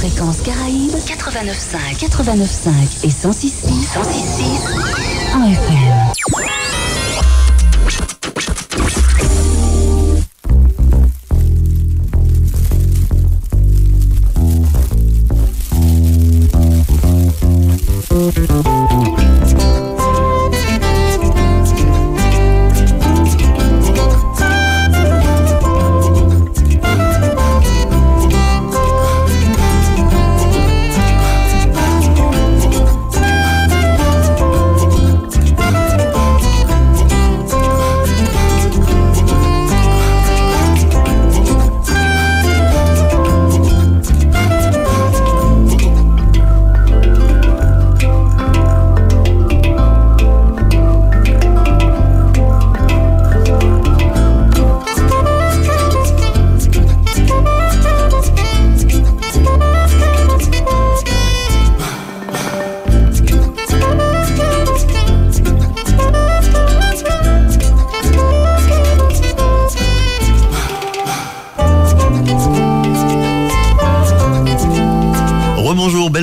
Fréquence Caraïbes 89.5 et 106.6 en FM.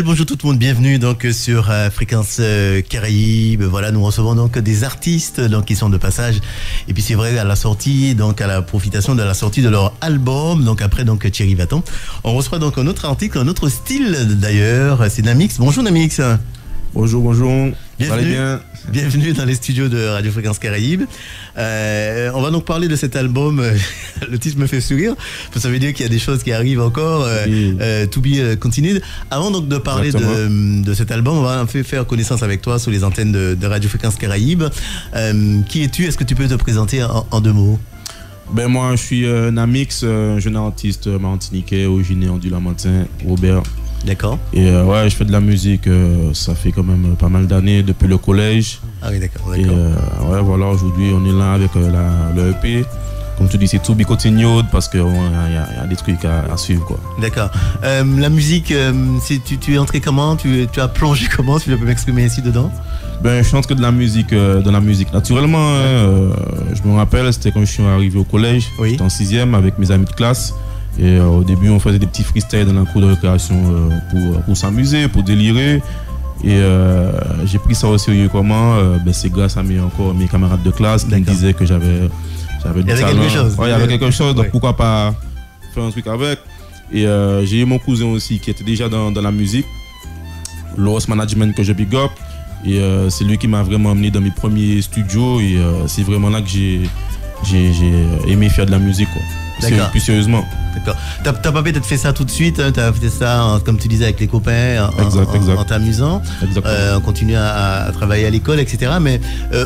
Bonjour tout le monde, bienvenue donc sur Fréquence Caraïbes. Voilà, nous recevons donc des artistes donc qui sont de passage. Et puis c'est vrai à la sortie, donc à la profitation de la sortie de leur album. Donc après donc Thierry Vaton, on reçoit donc un autre article, un autre style d'ailleurs. C'est Namix. Bonjour Namix. Bonjour. Bienvenue dans les studios de Radio Fréquence Caraïbes. On va donc parler de cet album. Le titre me fait sourire. Ça veut dire qu'il y a des choses qui arrivent encore. To be continued. Avant donc de parler de cet album, on va faire connaissance avec toi sur les antennes de Radio Fréquence Caraïbes. Qui es-tu? Est-ce que tu peux te présenter en deux mots? Ben moi, je suis Namix, jeune artiste martiniquais, originaire du Lamentin, Robert. D'accord. Et ouais, je fais de la musique, ça fait quand même pas mal d'années, depuis le collège. Ah oui, d'accord. Et ouais, voilà, aujourd'hui, on est là avec le EP. Comme tu dis, c'est to be continued parce qu'il y a des trucs à suivre, quoi. D'accord. La musique, tu es entré comment? Tu as plongé comment? Tu peux m'exprimer ici dedans? Ben, je suis entré dans la musique naturellement. Je me rappelle, c'était quand je suis arrivé au collège. Oui. J'étais en 6e avec mes amis de classe. Et au début, on faisait des petits freestyles dans la cour de récréation pour s'amuser, pour délirer. Et j'ai pris ça au sérieux comment c'est grâce à mes camarades de classe qui me disaient que j'avais du talent. Il y avait quelque chose, donc pourquoi pas faire un truc avec. Et j'ai eu mon cousin aussi qui était déjà dans la musique, Lost Management, que je big up. Et c'est lui qui m'a vraiment amené dans mes premiers studios. Et c'est vraiment là que j'ai aimé faire de la musique, quoi. Plus sérieusement. D'accord. T'as pas peut-être fait ça tout de suite, hein, t'as fait ça comme tu disais avec les copains, en t'amusant, on continue à travailler à l'école, etc. Mais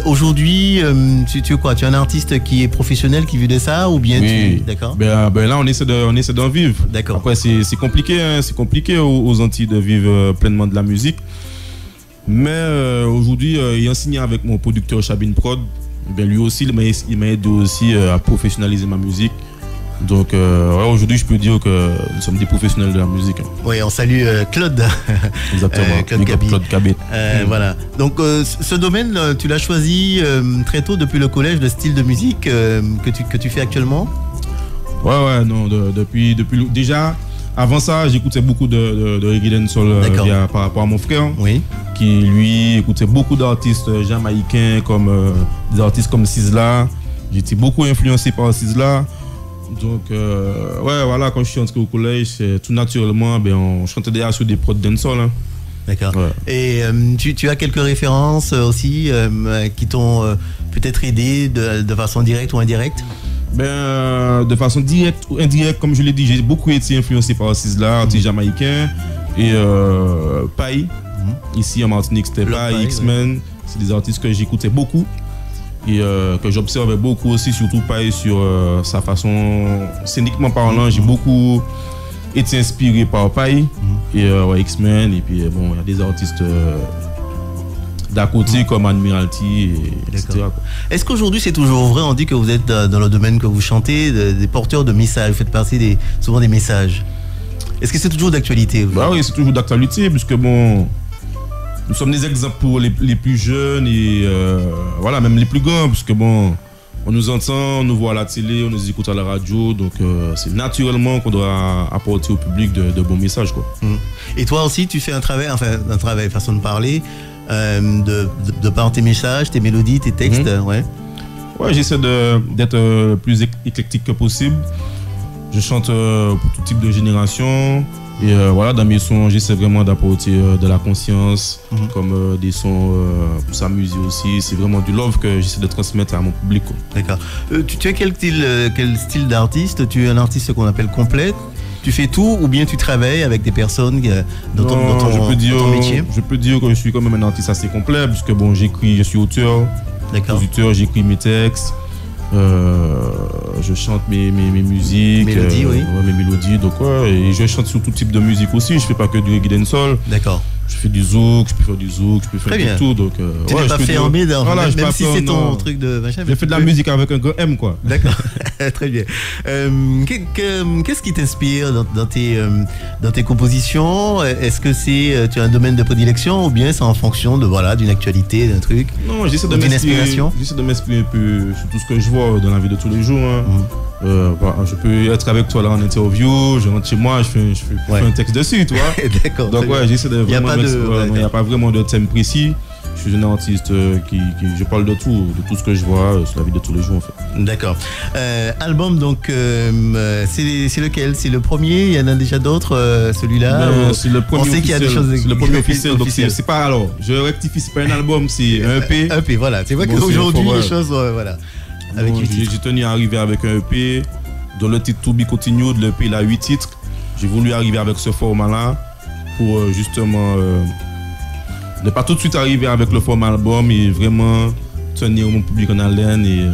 aujourd'hui, tu es quoi? Tu es un artiste qui est professionnel, qui vit de ça, ou bien oui. D'accord. Ben là, on essaie d'en vivre. D'accord. Après, c'est compliqué, hein, c'est compliqué aux Antilles de vivre pleinement de la musique. Mais aujourd'hui, ayant signé avec mon producteur Chabine Prod, ben lui aussi, il m'a aidé aussi à professionnaliser ma musique. Donc aujourd'hui, je peux dire que nous sommes des professionnels de la musique. Oui, on salue Claude. Exactement. Claude Cabet. Voilà. Donc ce domaine, tu l'as choisi très tôt depuis le collège, le style de musique que tu fais actuellement? Ouais, non, depuis déjà. Avant ça, j'écoutais beaucoup de reggae dancehall par rapport à mon frère, oui, qui lui écoutait beaucoup d'artistes jamaïcains des artistes comme Sizzla. J'étais beaucoup influencé par Sizzla. Donc ouais, voilà, quand je suis entré au collège, tout naturellement, on chantait déjà sur des prods dancehall. Hein. D'accord. Ouais. Et tu as quelques références aussi qui t'ont peut-être aidé de façon directe ou indirecte? De façon directe ou indirecte, comme je l'ai dit, j'ai beaucoup été influencé par Sizzla, artiste jamaïcain, et Pai. Ici en Martinique, c'était Pai, X-Men. C'est des artistes que j'écoutais beaucoup. Et que j'observais beaucoup aussi, surtout Pai sur sa façon, scéniquement parlant, j'ai beaucoup été inspiré par Pai et X-Men, et puis il y a des artistes d'à côté comme Admiralty, etc. Est-ce qu'aujourd'hui c'est toujours vrai, on dit que vous êtes dans le domaine que vous chantez, des porteurs de messages, vous faites partie souvent des messages. Est-ce que c'est toujours d'actualité? Oui, c'est toujours d'actualité, puisque nous sommes des exemples pour les plus jeunes et voilà, même les plus grands, parce que on nous entend, on nous voit à la télé, on nous écoute à la radio, donc c'est naturellement qu'on doit apporter au public de bons messages, quoi. Et toi aussi, tu fais un travail, façon de parler, de par tes messages, tes mélodies, tes textes, ouais. Ouais, j'essaie d'être le plus éclectique que possible. Je chante pour tout type de génération. Et voilà, dans mes sons, j'essaie vraiment d'apporter de la conscience, comme des sons pour s'amuser aussi. C'est vraiment du love que j'essaie de transmettre à mon public, quoi. D'accord. Tu es quel style d'artiste? Tu es un artiste qu'on appelle complet? Tu fais tout ou bien tu travailles avec des personnes dans ton métier? Je peux dire que je suis quand même un artiste assez complet, puisque bon, j'écris, je suis auteur, compositeur, j'écris mes textes. Je chante mes musiques, mes mélodies, donc ouais, et je chante sur tout type de musique aussi. Je fais pas que du reggae dancehall. D'accord. Je fais du zouk, je peux faire du zouk, je peux faire tout. Donc tu n'es pas fermé même si c'est ton truc de machin. Je fais de la musique avec un grand M, quoi. D'accord. Très bien. Qu'est-ce qui t'inspire dans tes compositions? Est-ce que tu as un domaine de prédilection ou bien c'est en fonction d'une actualité, d'un truc? Non, j'essaie de m'inspirer un peu sur tout ce que je vois dans la vie de tous les jours. Je peux être avec toi là en interview, je rentre chez moi, je fais un texte dessus, tu vois. D'accord. Donc ouais, j'essaie de vraiment. Il n'y a pas vraiment de thème précis. Je suis un artiste je parle de tout ce que je vois sur la vie de tous les jours, en fait. D'accord. Album, donc, c'est lequel? C'est le premier? Il y en a déjà d'autres, celui-là? C'est le premier. On sait qu'il y a des choses. C'est le premier officiel. Donc c'est pas, alors, je rectifie, c'est pas un album, c'est un EP. Un EP, voilà. C'est vrai qu'aujourd'hui, les choses, voilà. J'ai tenu à arriver avec un EP, dont le titre To Be Continued. Le EP, il a 8 titres. J'ai voulu arriver avec ce format-là pour justement ne pas tout de suite arriver avec le format album et vraiment tenir mon public en haleine et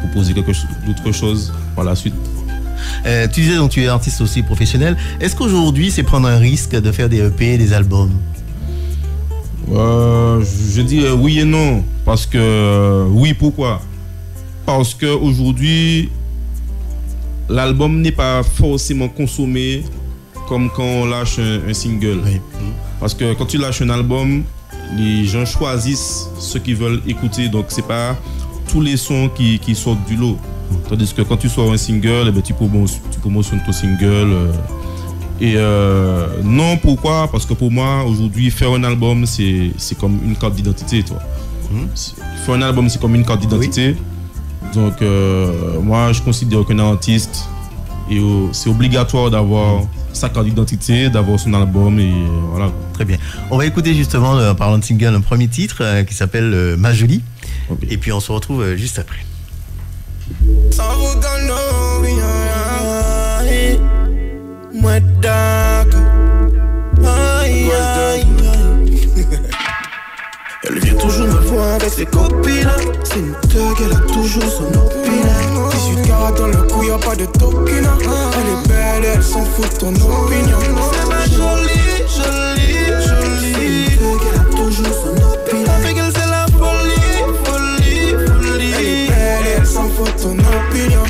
proposer d'autres choses par la suite. Tu disais donc tu es artiste aussi professionnel. Est-ce qu'aujourd'hui c'est prendre un risque de faire des EP, des albums? Je dis oui et non. Parce que oui, pourquoi? Parce qu'aujourd'hui l'album n'est pas forcément consommé comme quand on lâche un single. Oui. Parce que quand tu lâches un album, les gens choisissent ce qu'ils veulent écouter. Donc c'est pas tous les sons qui sortent du lot. Tandis que quand tu sors un single, tu promotionnes ton single. Non, pourquoi? Parce que pour moi, aujourd'hui, faire un album, c'est comme une carte d'identité, toi. Faire un album, c'est comme une carte d'identité. Oui. Donc moi, je considère qu'un artiste, c'est obligatoire d'avoir sa carte d'identité, d'avoir son album et voilà. Très bien. On va écouter justement, en parlant de single, un premier titre qui s'appelle Ma Jolie. Okay. Et puis on se retrouve juste après. Elle vient toujours me voir avec ses copines. C'est une thug, elle a toujours son opinion. 18 carats dans le cou, y'a pas de token. Elle est belle, elle s'en fout de ton opinion. C'est ma jolie, jolie, jolie. C'est une thug, elle a toujours son opinion. Avec elle c'est la folie, folie, folie. Elle est belle, elle s'en fout de ton opinion.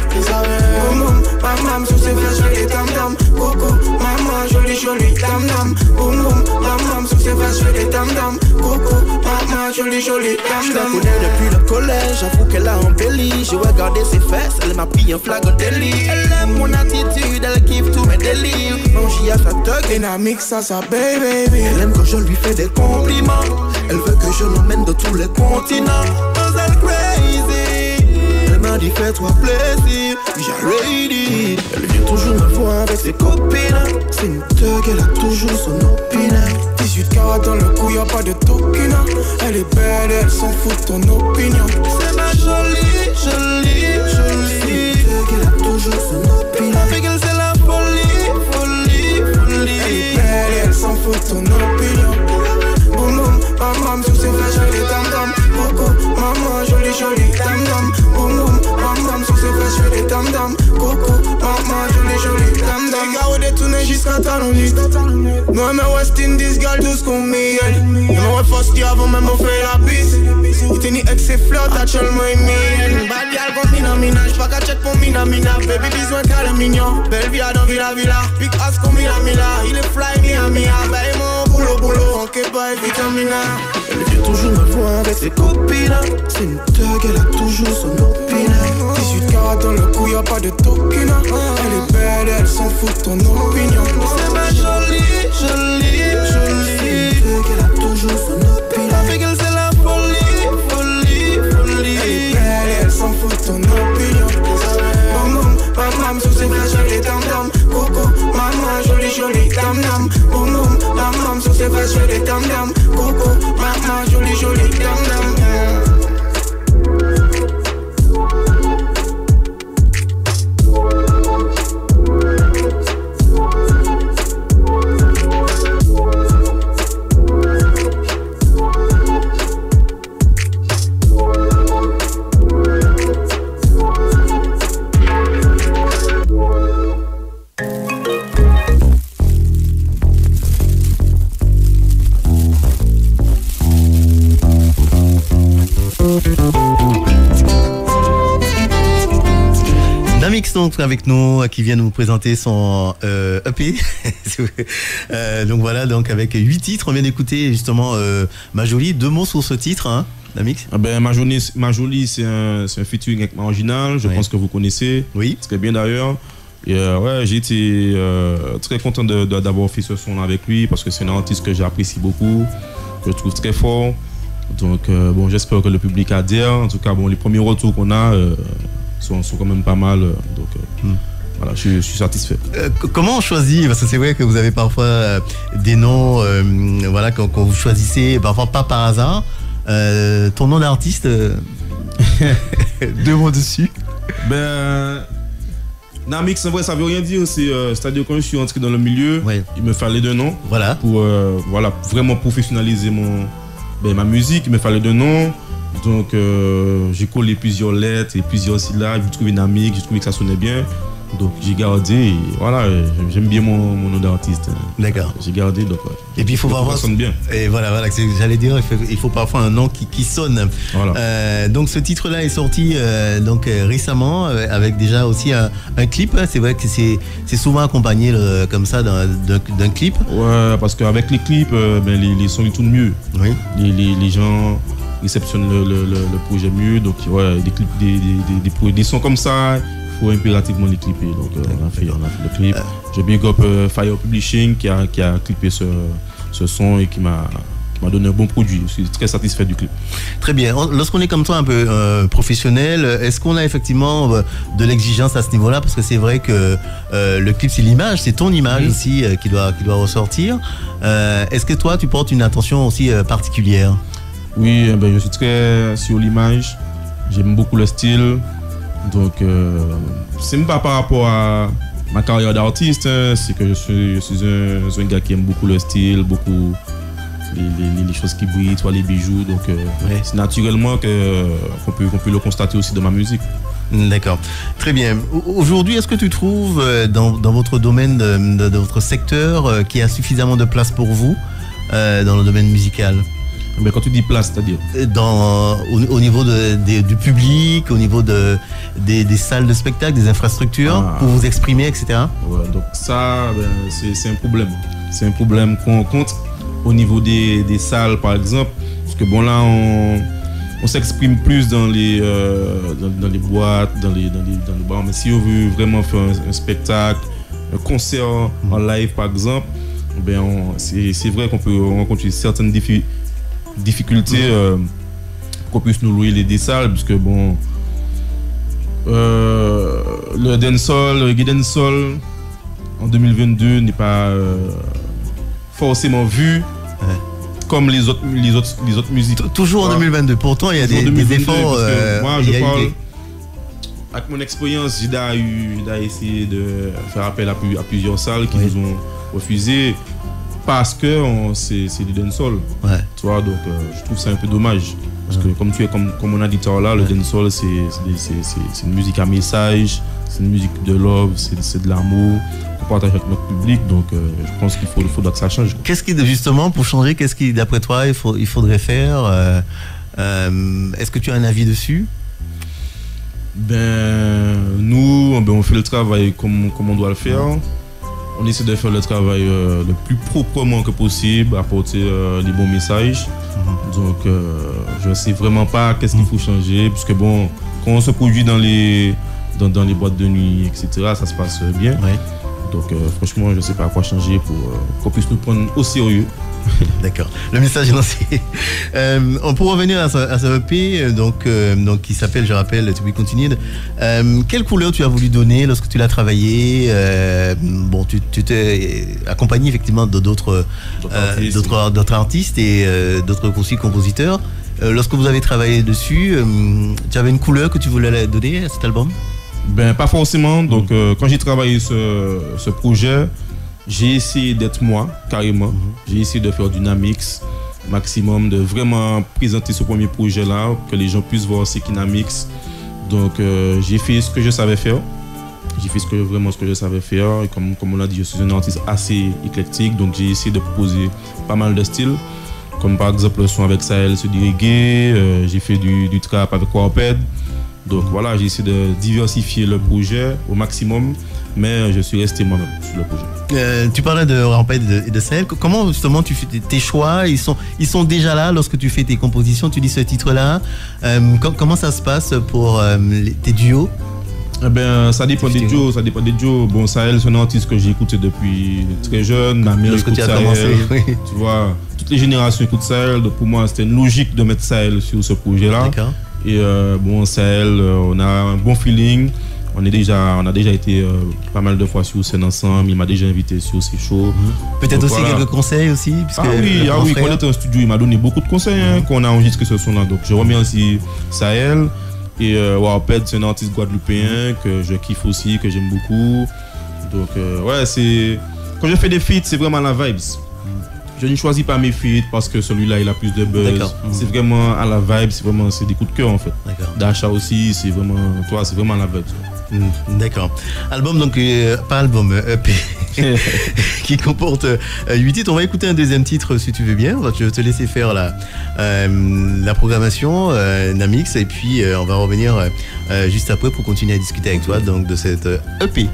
Boum boum, maman, sous ses fesses, je les tam-tam. Coco, maman, jolie, jolie, tam-tam. Boum boum, maman, sous ses fesses, je les tam-tam. Coco, maman, jolie, jolie, tam-tam. Je la connais depuis le collège, j'avoue qu'elle a embelli. J'ai regardé ses fesses, elle m'a pris un flagrant délit. Elle aime mon attitude, elle kiffe tous mes délires. Non, j'y a sa thug, et n'a mix à sa baby. Elle aime quand je lui fais des compliments. Elle veut que je l'emmène de tous les continents. Cause elle crazy. Elle m'a dit fais-toi plaisir, j'ai ready. Elle vient toujours me voir avec ses copines. C'est une thug, elle a toujours son opinion. 18 carats dans le cou, y'a pas de token. Elle est belle, elle s'en fout de ton opinion. C'est ma jolie, jolie, jolie. C'est une thug, elle a toujours son opinion. Avec elle c'est la folie, folie, folie. Elle est belle, elle s'en fout de ton opinion. Boum boum, maman, sous ses flashs, je les tam-tam. Coco, maman, jolie, jolie, tam-tam. Boum boum, maman, sous ses flashs, je les tam-tam. Coco, maman, jolie, jolie, tam-tam. Les gars, on détourne jusqu'à ta nuit. Moi, mais West Indies, girl, tout ce qu'on met. Moi, first year, avant même, on fait la bise. Il t'es ni ex et fleur, t'as chal, moi, et bad girl, comme mina, j'pas qu'à check pour mina. Baby, besoin qu'à le mignon. Belle vie, dans villa. Big ass comme mina. Il est fly, mia. Baby, mon boulot. Ok, bye, vitamina. Elle vient toujours me voir avec ses copines. C'est une thug, elle a toujours son opinion. garde dans le cou, y'a pas de tokina. Elle est belle, elle s'en fout de ton opinion. C'est ma jolie, jolie, jolie. Elle a toujours son opinion. La fille, c'est la folie, folie, folie. Elle est belle, elle s'en fout de ton opinion. Boum, boum, mam, sous ses flashs, elle est dam-dam. Coco, maman, jolie, jolie, dam-dam. Boum, boum, mam, sous ses flashs, elle est dam-dam. Coco, maman, jolie, jolie, dam-dam. Namix donc avec nous qui vient nous présenter son EP. Donc voilà, donc avec 8 titres, on vient d'écouter justement Ma Jolie. 2 mots sur ce titre, hein, Namix. Ma Jolie, c'est un featuring avec Marginal, je pense que vous connaissez. Oui. Très bien d'ailleurs. Et ouais, j'ai été très content d'avoir fait ce son avec lui parce que c'est un artiste que j'apprécie beaucoup, que je trouve très fort. Donc bon, j'espère que le public adhère. En tout cas, bon, les premiers retours qu'on a sont quand même pas mal. Donc voilà, je suis satisfait. Comment on choisit? Parce que c'est vrai que vous avez parfois des noms, voilà, quand vous choisissez, parfois pas par hasard. Ton nom d'artiste, 2 mots dessus. Namix, en vrai, ça veut rien dire. C'est-à-dire quand je suis entré dans le milieu, il me fallait 2 noms. Voilà. Pour vraiment professionnaliser ma musique, il me fallait 2 noms. Donc j'ai collé plusieurs lettres et plusieurs syllabes, j'ai trouvé Namix, j'ai trouvé que ça sonnait bien. Donc j'ai gardé et voilà, j'aime bien mon nom d'artiste. D'accord. J'ai gardé, donc et puis il faut voir, ça sonne bien. Et voilà, j'allais dire, il faut parfois un nom qui sonne. Voilà. Donc ce titre-là est sorti donc récemment avec déjà aussi un clip. C'est vrai que c'est souvent accompagné comme ça d'un clip. Ouais, parce qu'avec les clips, les sons ils tournent mieux. Oui. Les gens réceptionnent le projet mieux. Donc ouais, des clips, des sons comme ça. Il faut impérativement les clipper. Donc on a fait le clip. J'ai big up Fire Publishing qui a clippé ce son et qui m'a donné un bon produit. Je suis très satisfait du clip. Très bien. Lorsqu'on est comme toi un peu professionnel, est-ce qu'on a effectivement de l'exigence à ce niveau-là? Parce que c'est vrai que le clip c'est l'image, c'est ton image aussi qui doit ressortir. Est-ce que toi tu portes une attention aussi particulière? Oui, je suis très sur l'image. J'aime beaucoup le style. Donc, c'est même pas par rapport à ma carrière d'artiste, c'est que je suis un gars qui aime beaucoup le style, beaucoup les choses qui brillent, soit les bijoux. Donc, c'est naturellement qu'on peut le constater aussi dans ma musique. D'accord. Très bien. Aujourd'hui, est-ce que tu trouves dans votre domaine, de votre secteur, qu'il y a suffisamment de place pour vous dans le domaine musical? Quand tu dis place, c'est-à-dire au niveau du public, au niveau des salles de spectacle, des infrastructures, pour vous exprimer, etc. Ouais, donc ça, c'est un problème. C'est un problème qu'on rencontre au niveau des salles, par exemple. Parce que bon, là, on s'exprime plus dans les boîtes, dans les bars. Mais si on veut vraiment faire un spectacle, un concert en live, par exemple, c'est vrai qu'on peut rencontrer certaines difficultés qu'on puisse nous louer des salles, puisque bon, le dancehall, le reggae dancehall en 2022 n'est pas forcément vu comme les autres musiques. Toujours en 2022. Pourtant, il y a des efforts. Moi, je parle avec mon expérience, j'ai essayé de faire appel à plusieurs salles qui nous ont refusé. Parce que c'est du dancehall. Tu vois, donc je trouve ça un peu dommage. Parce que comme on a dit tout à l'heure, le dancehall c'est une musique à message, c'est une musique de love, c'est de l'amour qu'on partage avec notre public. Donc je pense qu'il faudra que ça change. Qu'est-ce qui, justement, pour changer, qu'est-ce qui, d'après toi, il faudrait faire? Est-ce que tu as un avis dessus? Nous, on fait le travail comme on doit le faire. On essaie de faire le travail le plus proprement que possible, apporter les bons messages. Donc, je ne sais vraiment pas qu'est-ce qu'il faut changer, puisque bon, quand on se produit dans les dans les boîtes de nuit, etc. Ça se passe bien. Ouais. Donc franchement, je ne sais pas à quoi changer pour qu'on puisse nous prendre au sérieux. D'accord, le message est lancé. Pour revenir à ce EP, donc, qui s'appelle, je rappelle, To Be Continued, quelle couleur tu as voulu donner lorsque tu l'as travaillé? Bon, tu t'es accompagné effectivement d'autres artistes et d'autres aussi compositeurs. Lorsque vous avez travaillé dessus, tu avais une couleur que tu voulais donner à cet album? Ben, pas forcément. Donc, quand j'ai travaillé ce projet, j'ai essayé d'être moi, carrément. J'ai essayé de faire du Namix maximum, de vraiment présenter ce premier projet-là, que les gens puissent voir c'est qui Namix. Donc, j'ai fait ce que je savais faire. J'ai fait vraiment ce que je savais faire. Et comme on l'a dit, je suis un artiste assez éclectique, donc j'ai essayé de proposer pas mal de styles. Comme par exemple le son avec Sahel, c'est du reggae. J'ai fait du trap avec Warped. Donc voilà, j'ai essayé de diversifier le projet au maximum, mais je suis resté moi-même sur le projet. Tu parlais de Ramped et de Sahel. Comment justement tu fais tes choix? Ils sont déjà là lorsque tu fais tes compositions, tu dis ce titre-là. Comment ça se passe pour tes duos? Eh ben, ça dépend des duos. Bon, Sahel, c'est un artiste que j'ai écouté depuis très jeune. Ma mère écoute Sahel. Oui. Tu vois, toutes les générations écoutent Sahel. Donc pour moi, c'était une logique de mettre Sahel sur ce projet-là. D'accord. Et bon, Sahel, on a un bon feeling. On a déjà été pas mal de fois sur scène ensemble. Il m'a déjà invité sur ses shows. Peut-être donc, aussi voilà. quelques conseils aussi. Quand on était en studio, il m'a donné beaucoup de conseils quand on a enregistré ce son-là. Donc je remercie Sahel. Et Warped, c'est un artiste guadeloupéen que je kiffe aussi, que j'aime beaucoup. Donc ouais, quand je fais des feats, c'est vraiment la vibes. Je ne choisis pas mes feats parce que celui-là il a plus de buzz. C'est vraiment à la vibe, c'est des coups de cœur en fait. D'achat aussi, c'est vraiment la vibe. D'accord. Album, donc pas album, EP, qui comporte 8 titres. On va écouter un deuxième titre si tu veux bien. Je vais te laisser faire la programmation, Namix, et puis on va revenir juste après pour continuer à discuter avec toi donc, de cette EP.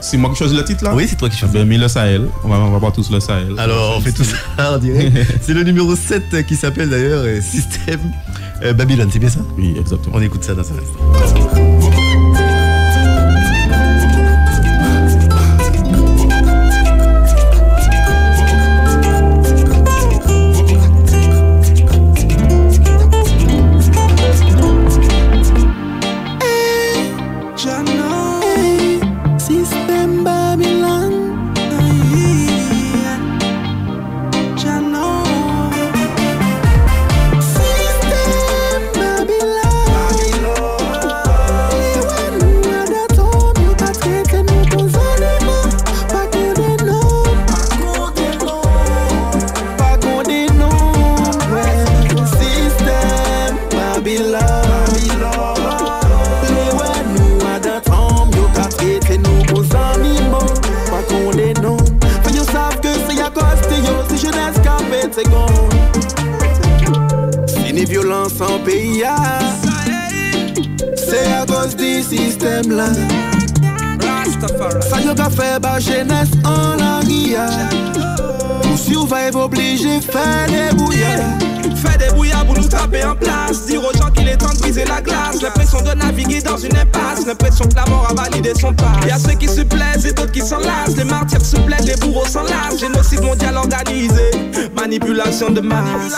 C'est moi qui choisis le titre là? Oui, c'est toi qui choisis. Mais le Sahel, on va pas tous le Sahel. Alors on fait tout ça en direct. C'est le numéro 7 qui s'appelle d'ailleurs Système Babylone, c'est bien ça? Oui, exactement. On écoute ça dans un instant. En pays, c'est à cause du système là. Ça y a fait ba jeunesse en la ria. Pour survivre obligé faire des bouillards. Faire des bouillards pour nous taper en place. Dire aux gens qu'il est temps de briser la glace. L'impression de naviguer dans une impasse. L'impression que la mort a validé son pas. Y'a ceux qui se plaisent et d'autres qui s'en lassent. Les martyrs se plaident, les bourreaux s'en lassent. Génocide mondial organisé. Manipulation de masse.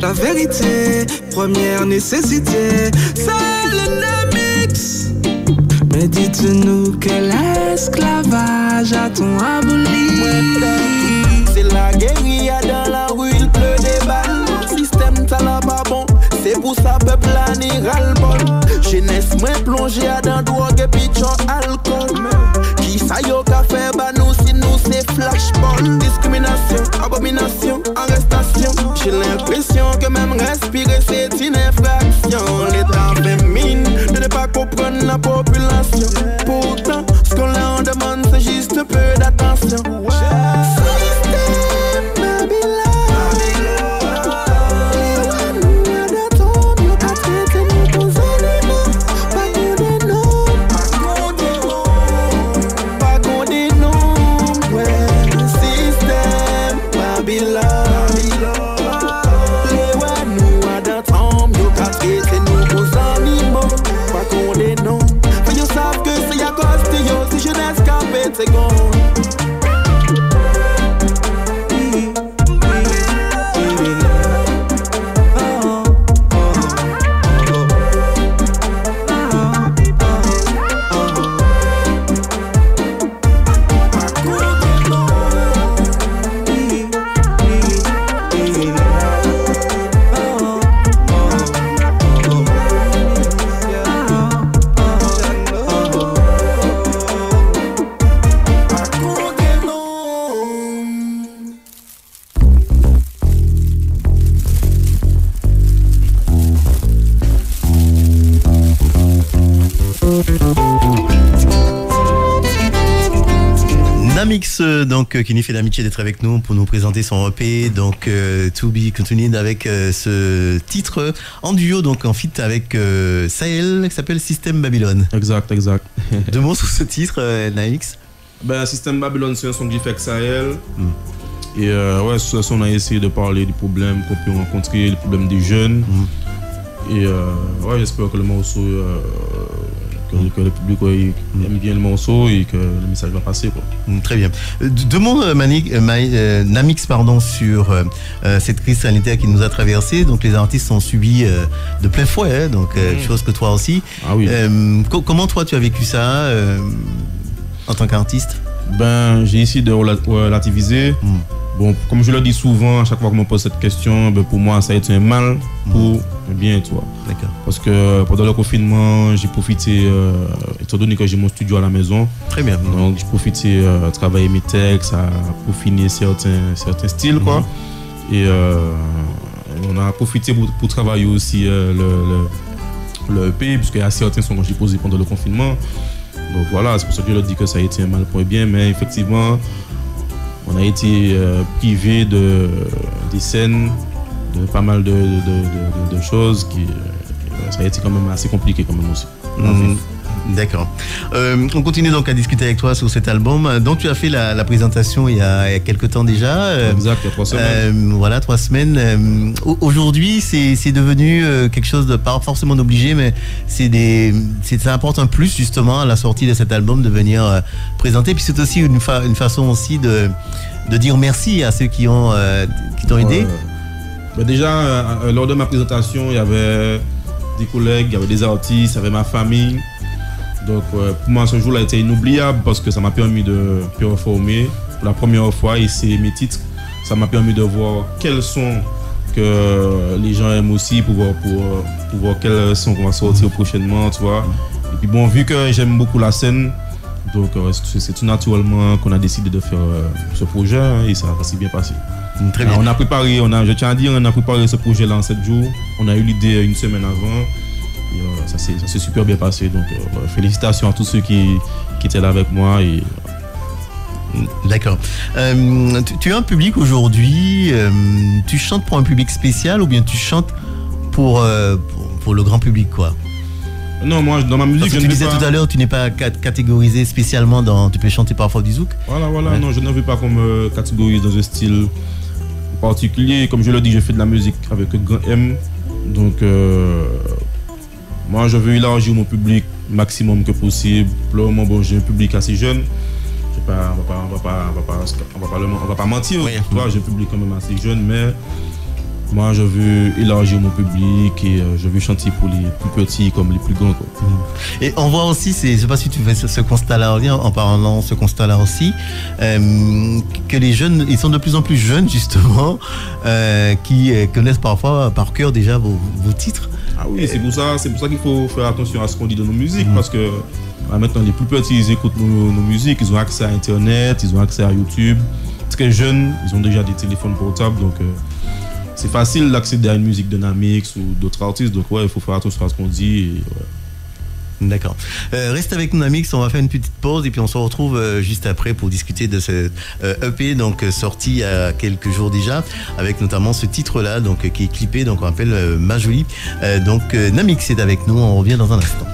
La vérité, première nécessité, c'est le Namix. Mais dites-nous que l'esclavage a-t-on aboli? C'est la guérilla dans la rue, il pleut des balles. Système ça là pas bon, c'est pour ça peuple là ni ras-le-bol. Jeunesse moins plongée dans drogue et pichon alcool. Qui ça yo qu'a fait bah nous si nous c'est flashball. Discrimination, abomination, arrestation. J'ai l'impression que même respirer c'est une infraction. 7 secondes. Namix, donc, qui nous fait l'amitié d'être avec nous pour nous présenter son EP, donc To Be Continued avec ce titre en duo, donc en feat avec Sahel, qui s'appelle System Babylon. Exact. Deux mots sur ce titre, Namix. Ben, System Babylon, c'est un son que j'ai fait avec Sahel. Et ouais, sur ce son, on a essayé de parler des problèmes qu'on peut rencontrer, les problèmes des jeunes. Et ouais, j'espère que le morceau, que le public aime bien le morceau et que le message va passer, quoi. Très bien. Deux mots, Namix, pardon, sur cette crise sanitaire qui nous a traversé. Donc les artistes ont subi de plein fouet, hein, donc chose que toi aussi. Ah oui. Comment toi tu as vécu ça en tant qu'artiste? Ben, j'ai essayé de relativiser. Bon, comme je le dis souvent, à chaque fois qu'on me pose cette question, ben pour moi, ça a été un mal pour un bien, tu vois. D'accord. Parce que pendant le confinement, j'ai profité, étant donné que j'ai mon studio à la maison. Très bien. Donc, j'ai profité de travailler mes textes, à peaufiner certains styles, quoi. Et on a profité pour travailler aussi le EP, puisqu'il y a certains sons que j'ai posés pendant le confinement. Donc voilà, c'est pour ça que je leur dis que ça a été un mal pour un bien, mais effectivement, on a été privé des scènes, de pas mal de choses ça a été quand même assez compliqué quand même aussi. D'accord. On continue donc à discuter avec toi sur cet album. Donc tu as fait la présentation il y a quelques temps déjà. Exact, il y a 3 semaines. Voilà, 3 semaines. Aujourd'hui, c'est devenu quelque chose de pas forcément obligé, mais ça apporte un plus justement à la sortie de cet album de venir présenter. Puis c'est aussi une façon aussi de dire merci à ceux qui t'ont aidé. Ben déjà, lors de ma présentation, il y avait des collègues, il y avait des artistes, il y avait ma famille. Donc pour moi, ce jour-là a été inoubliable parce que ça m'a permis de performer pour la première fois et c'est mes titres. Ça m'a permis de voir quels sons que les gens aiment aussi pour voir quels sons qu'on va sortir prochainement, tu vois. Et puis bon, vu que j'aime beaucoup la scène, donc c'est tout naturellement qu'on a décidé de faire ce projet, hein, et ça s'est bien passé. Très bien. On a préparé, je tiens à dire, on a préparé ce projet-là en 7 jours. On a eu l'idée une semaine avant. Et, ça s'est super bien passé. Donc félicitations à tous ceux qui étaient là avec moi. Et... D'accord. Tu as un public aujourd'hui. Tu chantes pour un public spécial ou bien tu chantes pour le grand public, quoi? Non, moi dans ma musique, tu disais tout à l'heure, tu n'es pas catégorisé spécialement tu peux chanter parfois du zouk. Voilà, ouais. Non, je ne veux pas qu'on me catégorise dans un style particulier. Comme je le dis, je fais de la musique avec un grand M. Donc moi je veux élargir mon public maximum que possible. Pour le moment, bon, j'ai un public assez jeune. On va pas mentir. Oui. J'ai un public quand même assez jeune, mais moi je veux élargir mon public et je veux chanter pour les plus petits comme les plus grands, quoi. Et on voit aussi, je ne sais pas si tu fais ce constat-là en parlant ce constat-là aussi, que les jeunes, ils sont de plus en plus jeunes justement, qui connaissent parfois par cœur déjà vos titres. Ah oui, c'est pour ça qu'il faut faire attention à ce qu'on dit dans nos musiques, parce que maintenant les plus petits ils écoutent nos musiques, ils ont accès à Internet, ils ont accès à YouTube. Très jeunes, ils ont déjà des téléphones portables, donc c'est facile d'accéder à une musique de Namix ou d'autres artistes, donc ouais, il faut faire attention à ce qu'on dit. Et, ouais. D'accord. Reste avec nous, Namix, on va faire une petite pause et puis on se retrouve juste après pour discuter de ce EP donc sorti il y a quelques jours déjà, avec notamment ce titre-là donc qui est clippé, donc on appelle Ma Jolie. Donc Namix est avec nous, on revient dans un instant.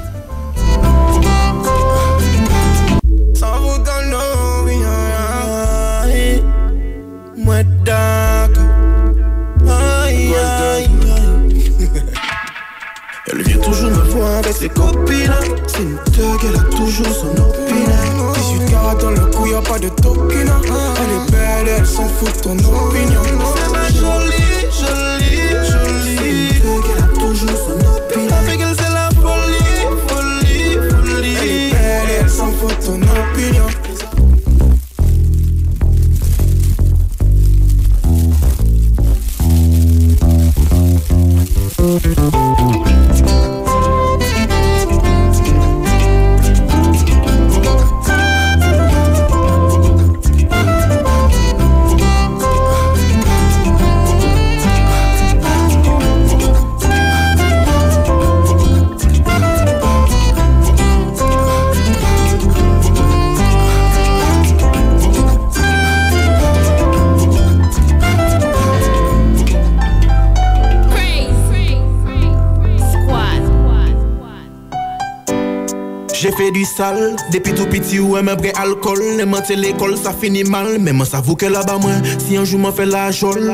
Elle vient toujours me voir avec ses copines. C'est une thug, elle a toujours son opinion. 18 carats dans le y'a pas de tokina. Elle est belle, elle s'en fout de ton opinion. C'est ma jolie, jolie, jolie. C'est une qu'elle a toujours son opinion. Avec elle c'est la folie, folie, folie. Elle est belle, elle s'en fout de ton opinion. J'ai fait du sale, depuis tout petit ou même vrai alcool. Les mentir l'école ça finit mal, mais moi ça vaut que là-bas moi. Si un jour m'en fait la jole,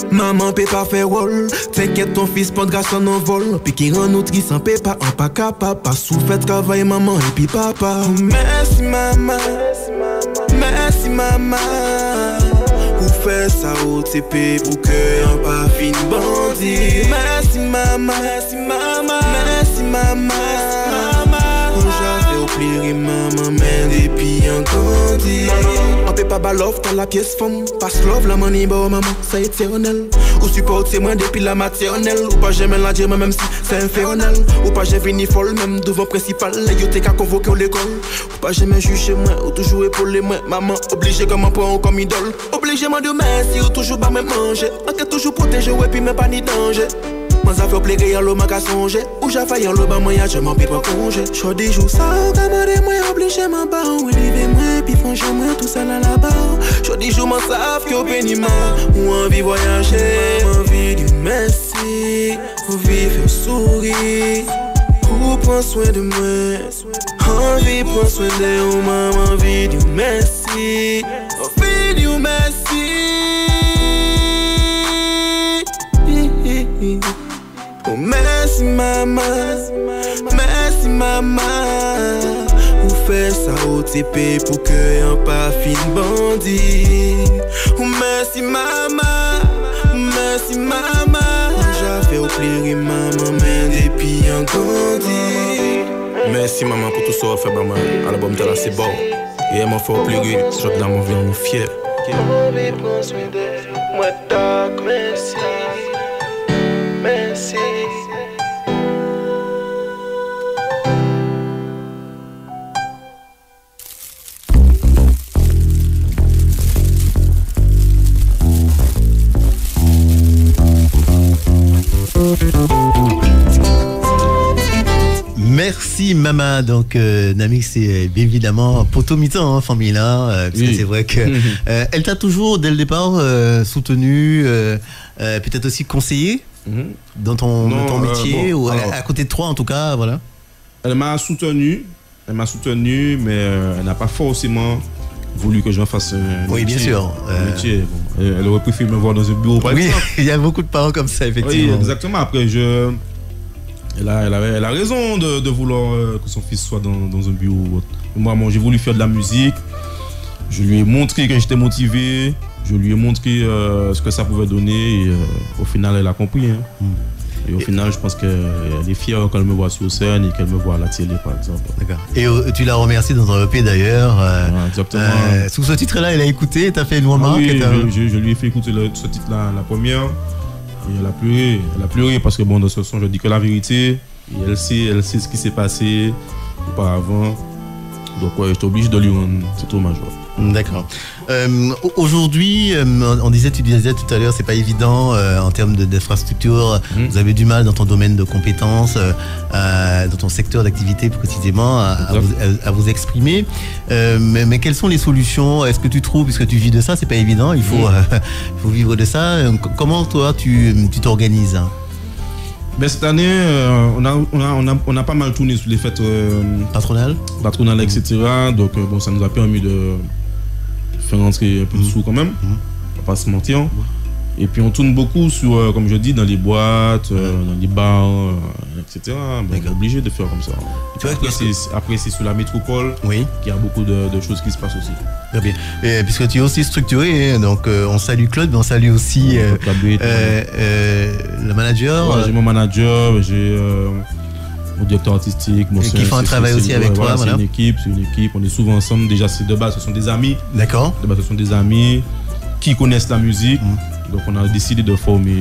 maman peut pas faire rôle. T'inquiète ton fils pas de grâce en envol. Puis qui rend notre sans paix pas en pas capable. Pas sous fait travail maman et puis papa. Merci maman, merci maman. Ou fait ça au TP pour que un pas fin bandit. Merci maman, merci maman, merci maman. J'avais oublié maman, mais depuis un grandi. On peut pas balof dans la pièce femme. Passe love la money, bon maman, c'est éternel. Ou supporter moi depuis la maternelle. Ou pas jamais la dire, même si c'est infernal. Ou pas j'ai fini folle, même devant principal. Les yo t'es qu'à convoquer au l'école. Ou pas jamais juger moi, ou toujours épauler moi. Maman, obligé comme un point ou comme idole. Obligé moi de merci, ou toujours pas me manger. On peut toujours protéger, ouais, puis même pas ni danger. Moi ça fait plaisir à l'homme à songer. Ou j'ai failli en l'homme, moi y'a jamais pu pas congé. Chaud des jours, ça, camarade, moi obligé ma barre. Ou élever moi, puis franchir moi tout seul à la barre. Chaud des jours, moi savent qu'au péniment. Ou envie voyager, envie du merci. Envie faire sourire. Ou prendre soin de moi. Envie prendre soin de ou maman, envie du merci. Envie du merci. Oh merci maman, merci maman. Ou fait ça au TP pour que un pas fin bandit. Oh merci maman, merci maman. J'ai fait oublier maman, mais depuis un grandi. Merci maman pour tout ça fait maman. À la bombe de la c'est bon. Et elle m'a fait oublier, je dois m'en venir fier. Envie prendre soin de moi, doc, merci. Merci. Merci Mama, donc Namix c'est bien évidemment poteau mi-temps, hein, famille parce que c'est vrai que elle t'a toujours dès le départ soutenu, peut-être aussi conseillé dans ton métier, ou alors, à côté de toi en tout cas, voilà. Elle m'a soutenu, mais elle n'a pas forcément voulu que j'en fasse un métier. Bien sûr. Métier, bon. Elle aurait préféré me voir dans un bureau, par exemple. Il y a beaucoup de parents comme ça, effectivement. Oui, exactement. Après, elle a raison de vouloir que son fils soit dans un bureau. Moi, j'ai voulu faire de la musique. Je lui ai montré que j'étais motivé. Je lui ai montré ce que ça pouvait donner. Et au final, elle a compris. Hein. Et au final, je pense qu'elle est fière quand elle me voit sur scène et qu'elle me voit à la télé, par exemple. D'accord. Et tu l'as remercié dans un EP d'ailleurs. Exactement. Sous ce titre-là, elle a écouté, t'as fait une remarque. Oui, je lui ai fait écouter ce titre-là, la première. Et elle a pleuré parce que bon, dans ce son, je dis que la vérité. Et elle sait ce qui s'est passé auparavant. Donc ouais, j'étais obligé de lui rendre cet hommage. D'accord. Aujourd'hui, tu disais tout à l'heure, c'est pas évident en termes d'infrastructure. Vous avez du mal dans ton domaine de compétences, dans ton secteur d'activité précisément, à vous exprimer. Mais quelles sont les solutions? Est-ce que tu trouves, puisque tu vis de ça, c'est pas évident, il faut vivre de ça. Comment toi tu t'organises? Ben, cette année, on a pas mal tourné sur les fêtes patronales, etc. Donc bon, ça nous a permis de faire rentrer un peu de sous quand même, on va pas se mentir. Et puis on tourne beaucoup sur, comme je dis, dans les boîtes, dans les bars, etc. Ben, on est obligé de faire comme ça. Tu vois, après, c'est sur la métropole qu'il y a beaucoup de choses qui se passent aussi. Très bien. Et puisque tu es aussi structuré, donc on salue Claude, mais on salue aussi le manager. Ouais, j'ai mon manager, j'ai mon directeur artistique, mon qui font un travail aussi avec toi. Voilà. C'est une équipe, on est souvent ensemble. Déjà, c'est de base, ce sont des amis. D'accord. De base, ce sont des amis qui connaissent la musique. Donc on a décidé de former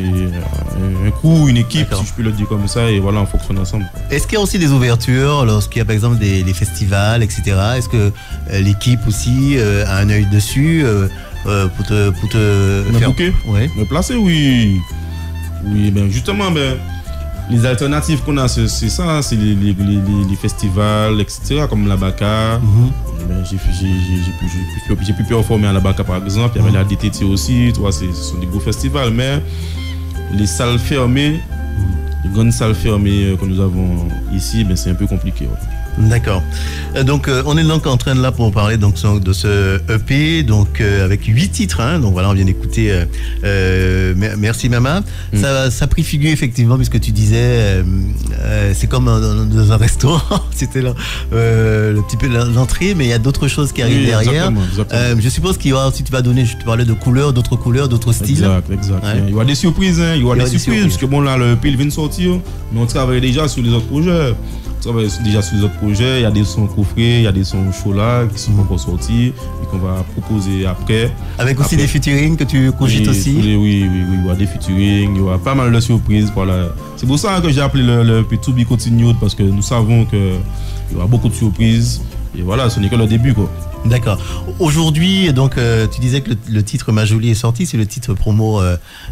un crew, une équipe, si je peux le dire comme ça, et voilà, on fonctionne ensemble. Est-ce qu'il y a aussi des ouvertures lorsqu'il y a par exemple des festivals, etc. Est-ce que l'équipe aussi a un œil dessus pour te faire me placer, oui. Oui, ben justement, les alternatives qu'on a, c'est ça, c'est les festivals, etc., comme la Baka. J'ai pu performer à la Baka par exemple. Il y avait la DTT aussi, tu vois, ce sont des gros festivals, mais les salles fermées, les grandes salles fermées que nous avons ici, c'est un peu compliqué. Ouais. D'accord. Donc on est donc en train de là pour parler donc de ce EP donc avec 8 titres hein. Donc voilà, on vient d'écouter Merci Mama. Ça préfigure effectivement puisque tu disais c'est comme dans un restaurant, c'était là le petit peu l'entrée, mais il y a d'autres choses qui arrivent derrière. Exactement. Je suppose qu'il y aura aussi, tu vas donner, je te parlais de couleurs, d'autres styles. Exact. Ouais. Il y aura des surprises, hein. Il y aura des surprises parce que bon là le EP il vient de sortir, mais on travaille déjà sur les autres projets. On travaille déjà sur les autres projets, il y a des sons coffrets, il y a des sons chauds là qui sont encore sortis et qu'on va proposer après. Avec aussi des featuring que tu cogites aussi. Oui, il y aura des featuring, il y aura pas mal de surprises. Voilà. C'est pour ça que j'ai appelé le To Be Continued parce que nous savons qu'il y aura beaucoup de surprises. Et voilà, ce n'est que le début quoi. D'accord. Aujourd'hui, donc, tu disais que le titre Ma Jolie est sorti, c'est le titre promo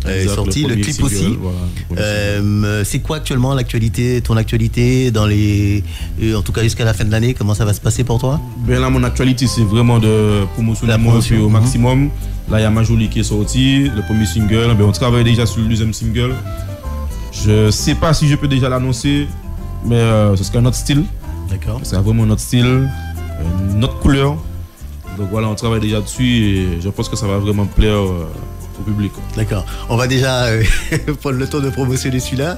est sorti, le clip single, aussi. Voilà, c'est quoi actuellement l'actualité, ton actualité dans en tout cas jusqu'à la fin de l'année, comment ça va se passer pour toi? Là, mon actualité, c'est vraiment de promotionner mon EP au maximum. Là, il y a Ma Jolie qui est sorti, le premier single. On travaille déjà sur le deuxième single. Je sais pas si je peux déjà l'annoncer, mais ce sera notre style. D'accord. C'est vraiment notre style, notre couleur. Donc voilà, on travaille déjà dessus et je pense que ça va vraiment plaire au public. D'accord. On va déjà prendre le temps de promotionner celui-là.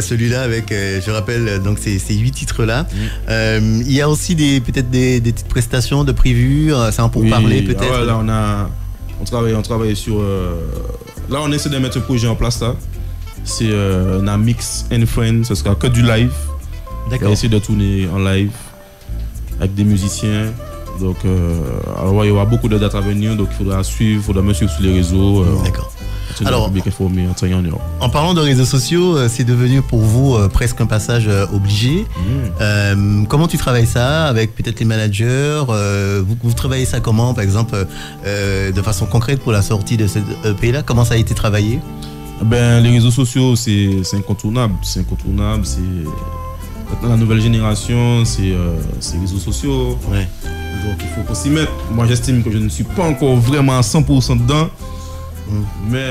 Celui-là avec, je rappelle, donc ces 8 titres-là. Il y a aussi peut-être des petites prestations de prévues, c'est un pourparler peut-être. Ah ouais, là, on travaille sur... là, on essaie de mettre un projet en place là. C'est un Mix and Friends, ce sera que du live. D'accord. On va essayer de tourner en live avec des musiciens. Donc, alors, il y aura beaucoup de dates à venir, donc il faudra me suivre sur les réseaux. D'accord. Alors, informé, en parlant de réseaux sociaux, c'est devenu pour vous presque un passage obligé. Comment tu travailles ça avec peut-être les managers vous travaillez ça comment, par exemple, de façon concrète pour la sortie de ce EP-là? Comment ça a été travaillé? Les réseaux sociaux, c'est incontournable. Maintenant, la nouvelle génération, c'est les réseaux sociaux. Ouais. Donc il faut s'y mettre. Moi j'estime que je ne suis pas encore vraiment à 100% dedans. Mais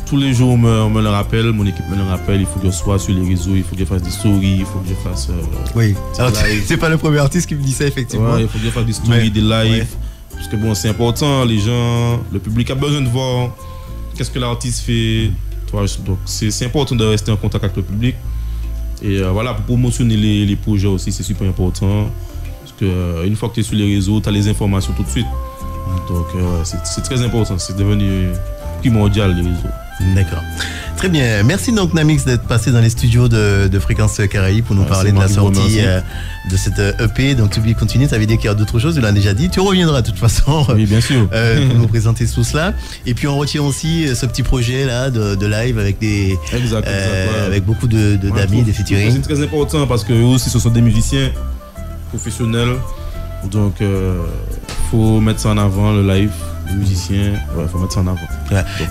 tous les jours on me le rappelle, mon équipe me le rappelle, il faut que je sois sur les réseaux, il faut que je fasse des stories, il faut que je fasse... oui, alors c'est pas le premier artiste qui me dit ça effectivement. Ouais, il faut que je fasse des stories, des lives. Parce que bon, c'est important, les gens, le public a besoin de voir qu'est-ce que l'artiste fait. Donc c'est important de rester en contact avec le public. Et voilà, pour promotionner les projets aussi, c'est super important. Parce qu'une fois que tu es sur les réseaux, tu as les informations tout de suite. Donc c'est très important, c'est devenu primordial les réseaux. D'accord. Très bien. Merci donc Namix d'être passé dans les studios de Fréquence Caraïbes pour nous parler de la sortie de cette EP. Donc To Be Continued, ça veut dire qu'il y a d'autres choses, tu l'as déjà dit. Tu reviendras de toute façon. Oui, bien sûr. Pour nous présenter tout cela. Et puis on retient aussi ce petit projet là de live avec avec beaucoup d'amis, des featuring. C'est très important parce que eux aussi ce sont des musiciens professionnels. Donc faut mettre ça en avant, le live. Les musiciens, il faut mettre ça en avant. Ouais. Donc,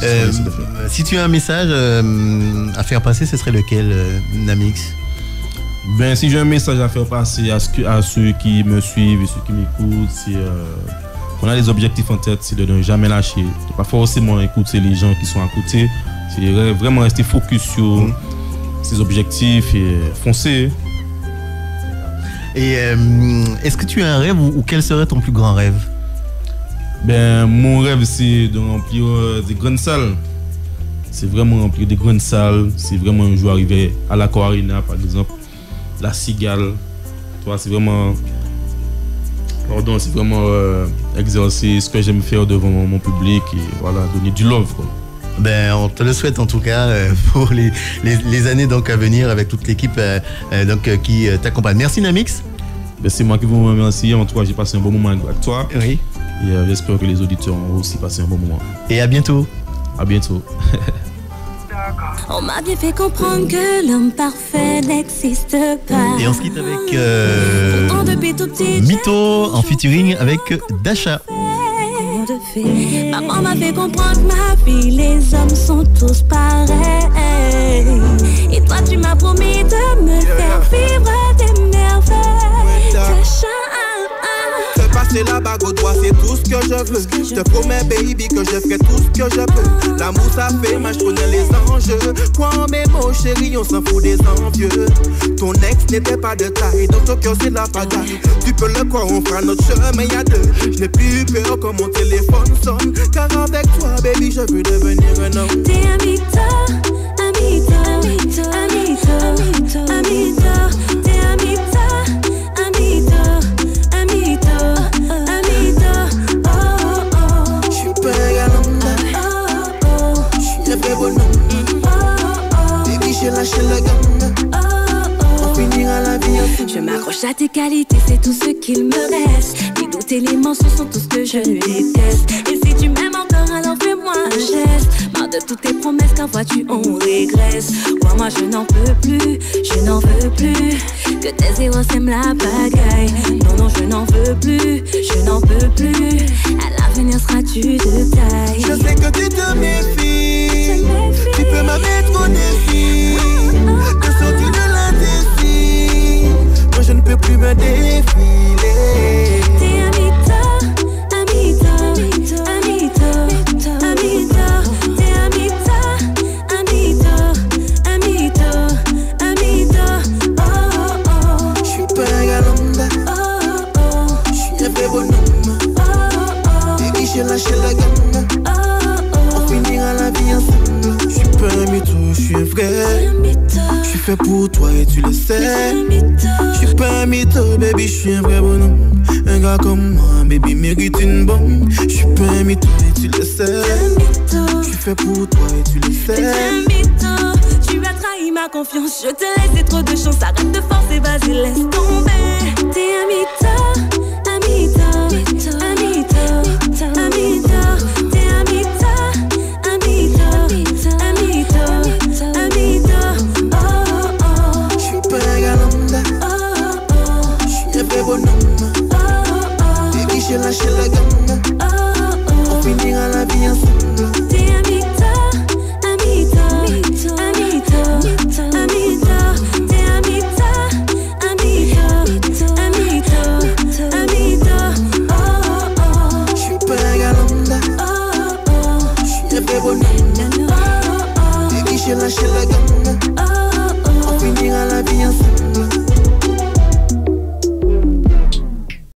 si tu as un message à faire passer, ce serait lequel, Namix? Si j'ai un message à faire passer à ceux qui me suivent et ceux qui m'écoutent, c'est qu'on a des objectifs en tête, c'est de ne jamais lâcher. De pas forcément écouter les gens qui sont à côté, c'est vraiment rester focus sur ses objectifs et foncer. Et est-ce que tu as un rêve ou quel serait ton plus grand rêve? Ben, mon rêve, c'est de remplir des grandes salles. C'est vraiment remplir des grandes salles. C'est vraiment un jour arriver à l'Accor Arena, par exemple, la Cigale. Toi, c'est vraiment... Pardon, c'est vraiment exercer ce que j'aime faire devant mon public et voilà, donner du love, quoi. Ben, on te le souhaite en tout cas pour les années donc à venir avec toute l'équipe donc qui t'accompagne. Merci Namix. Ben, c'est moi qui vous remercie. En tout cas, j'ai passé un bon moment avec toi. Oui. Et j'espère que les auditeurs ont aussi passé un bon moment. Et à bientôt. À bientôt. On m'a bien fait comprendre que l'homme parfait n'existe pas. Et on se quitte avec Mytho en featuring avec Dasha. Maman m'a fait comprendre que ma vie, les hommes sont tous pareils. Et toi tu m'as promis de me faire vivre des merveilles. Dasha. Passer la bague au doigt, c'est tout ce que je veux. Je te promets, baby, que je ferai tout ce que je peux. L'amour, ça fait, moi, je connais les enjeux. Quoi, mes mots, chérie, on s'en fout des envieux. Ton ex n'était pas de taille, dans ton cœur, c'est de la pagaille. Tu peux le croire, on fera notre chemin, y'a deux. Je n'ai plus peur quand mon téléphone sonne. Car avec toi, baby, je veux devenir un homme. T'es amita, amita, amita, amita, amita. T'es amita. Je m'accroche à tes qualités, c'est tout ce qu'il me reste. Les doutes et les mensonges sont tout ce que je déteste. Et si tu m'aimes encore, alors fais-moi un geste. Marre de toutes tes promesses, car vois-tu, on régresse. Moi, je n'en peux plus, je n'en veux plus. Que tes zéros sèment la pagaille. Non, je n'en veux plus, je n'en peux plus. À l'avenir, seras-tu de taille? Je sais que tu te méfies. Tu peux me mettre au défi. Que sortir de l'indécis. Moi, je ne peux plus me défiler. T'es amita, amita, amita, amita. T'es amita, amita, amita, amita. Oh, oh. Je suis pas un galanda. Oh, oh. Je suis un vrai bonhomme. Oh, oh. Baby, j'ai lâché la gamme. Oh, oh. On finira la vie ensemble. Je suis pas un mytho, je suis un vrai. Je suis fait pour toi et tu le sais. Je suis pas un mytho, baby, je suis un vrai bonhomme. Un gars comme moi, baby, mérite une bombe. Je suis pas un mytho et tu le sais. Je suis fait pour toi et tu le sais. Tu as trahi ma confiance, je te laisse trop de chance. Arrête de forcer, vas-y, laisse tomber. T'es un mytho.